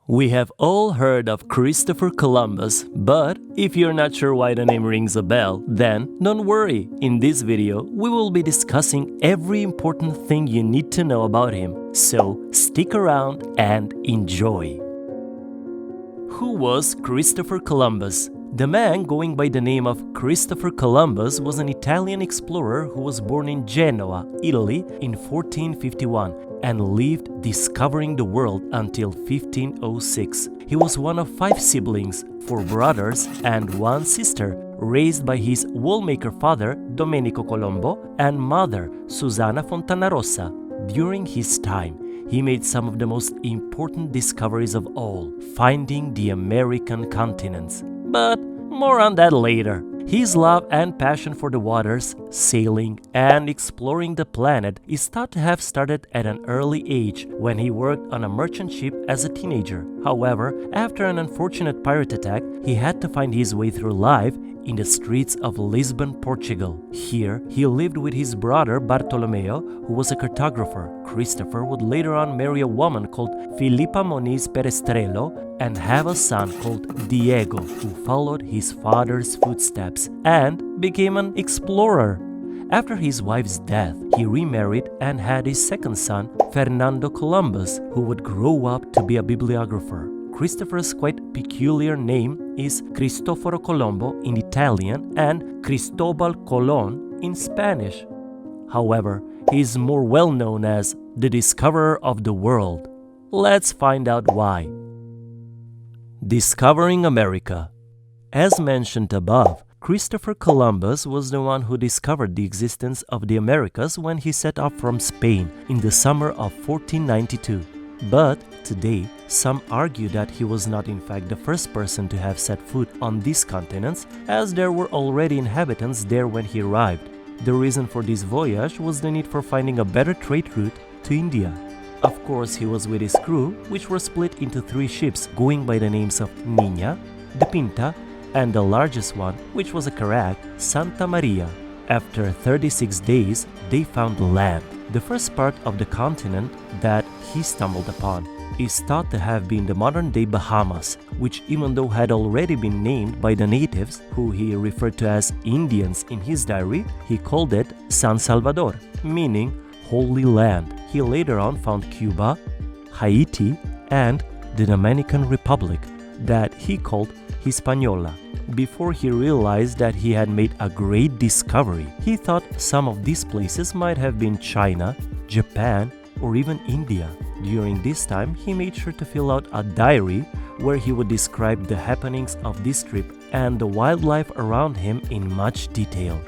We have all heard of Christopher Columbus, but if you're not sure why the name rings a bell, then don't worry. In this video, we will be discussing every important thing you need to know about him. So stick around and enjoy. Who was Christopher Columbus? The man going by the name of Christopher Columbus was an Italian explorer who was born in Genoa, Italy in 1451 and lived discovering the world until 1506. He was one of 5 siblings, 4 brothers and 1 sister, raised by his woolmaker father Domenico Colombo and mother Susanna Fontanarossa. During his time, he made some of the most important discoveries of all, finding the American continents. But more on that later. His love and passion for the waters, sailing, and exploring the planet is thought to have started at an early age when he worked on a merchant ship as a teenager. However, after an unfortunate pirate attack, he had to find his way through life in the streets of Lisbon, Portugal. Here, he lived with his brother Bartolomeo, who was a cartographer. Christopher would later on marry a woman called Filipa Moniz Perestrello and have a son called Diego, who followed his father's footsteps and became an explorer. After his wife's death, he remarried and had his second son, Fernando Columbus, who would grow up to be a bibliographer. Christopher's quite peculiar name is Cristoforo Colombo in Italian and Cristobal Colon in Spanish. However, he is more well known as the discoverer of the world. Let's find out why. Discovering America. As mentioned above, Christopher Columbus was the one who discovered the existence of the Americas when he set off from Spain in the summer of 1492. But today, some argue that he was not in fact the first person to have set foot on these continents, as there were already inhabitants there when he arrived. The reason for this voyage was the need for finding a better trade route to India. Of course, he was with his crew, which were split into 3 ships going by the names of Niña, the Pinta, and the largest one, which was a carrack, Santa Maria. After 36 days, they found land. The first part of the continent that he stumbled upon is thought to have been the modern-day Bahamas, which even though had already been named by the natives, who he referred to as Indians in his diary, he called it San Salvador, meaning Holy Land. He later on found Cuba, Haiti, and the Dominican Republic, that he called Hispaniola. Before he realized that he had made a great discovery, he thought some of these places might have been China, Japan, or even India. During this time, he made sure to fill out a diary where he would describe the happenings of this trip and the wildlife around him in much detail.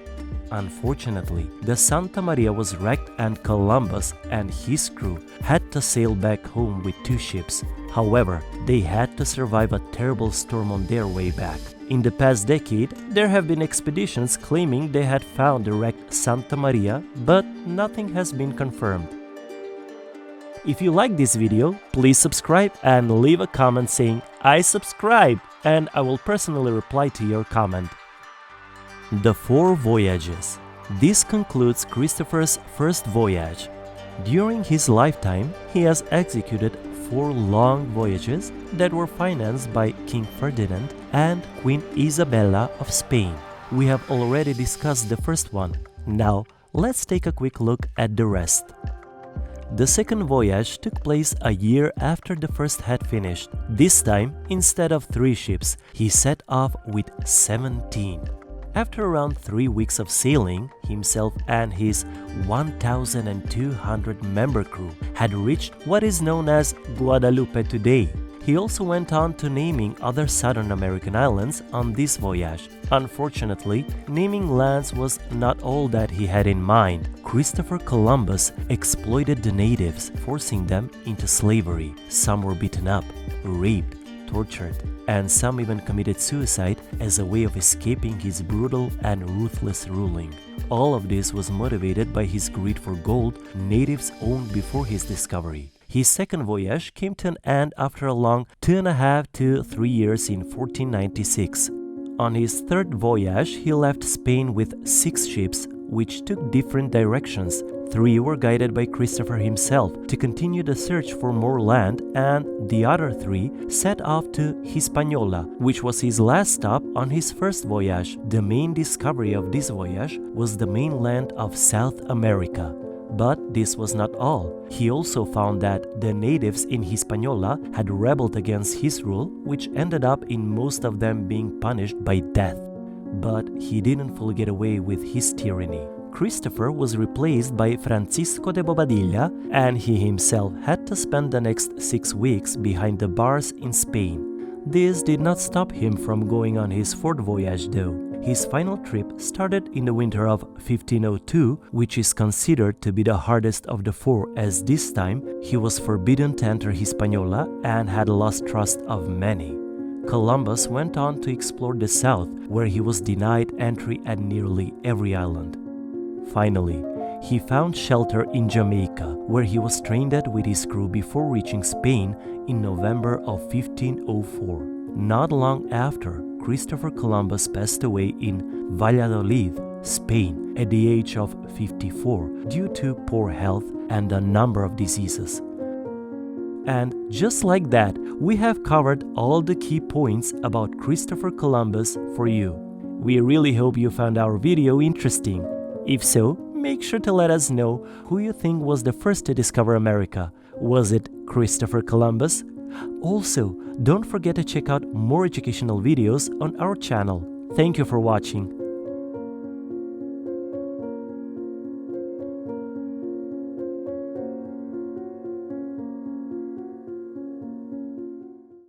Unfortunately, the Santa Maria was wrecked and Columbus and his crew had to sail back home with 2 ships. However, they had to survive a terrible storm on their way back. In the past decade, there have been expeditions claiming they had found the wrecked Santa Maria, but nothing has been confirmed. If you like this video, please subscribe and leave a comment saying "I subscribe," and I will personally reply to your comment. The Four Voyages. This concludes Christopher's first voyage. During his lifetime, he has executed 4 long voyages that were financed by King Ferdinand and Queen Isabella of Spain. We have already discussed the first one. Now, let's take a quick look at the rest. The second voyage took place a year after the first had finished. This time, instead of 3 ships, he set off with 17. After around 3 weeks of sailing, himself and his 1,200-member crew had reached what is known as Guadalupe today. He also went on to naming other Southern American islands on this voyage. Unfortunately, naming lands was not all that he had in mind. Christopher Columbus exploited the natives, forcing them into slavery. Some were beaten up, raped, tortured, and some even committed suicide as a way of escaping his brutal and ruthless ruling. All of this was motivated by his greed for gold natives owned before his discovery. His second voyage came to an end after a long 2.5 to 3 years in 1496. On his third voyage, he left Spain with 6 ships, which took different directions 3 were guided by Christopher himself to continue the search for more land, and the other 3 set off to Hispaniola, which was his last stop on his first voyage. The main discovery of this voyage was the mainland of South America. But this was not all. He also found that the natives in Hispaniola had rebelled against his rule, which ended up in most of them being punished by death. But he didn't fully get away with his tyranny. Christopher was replaced by Francisco de Bobadilla, and he himself had to spend the next 6 weeks behind the bars in Spain. This did not stop him from going on his fourth voyage though. His final trip started in the winter of 1502, which is considered to be the hardest of the 4, as this time he was forbidden to enter Hispaniola and had lost trust of many. Columbus went on to explore the south, where he was denied entry at nearly every island. Finally, he found shelter in Jamaica, where he was stranded with his crew before reaching Spain in November of 1504. Not long after, Christopher Columbus passed away in Valladolid, Spain, at the age of 54 due to poor health and a number of diseases. And just like that, we have covered all the key points about Christopher Columbus for you. We really hope you found our video interesting. If so, make sure to let us know who you think was the first to discover America. Was it Christopher Columbus? Also, don't forget to check out more educational videos on our channel. Thank you for watching.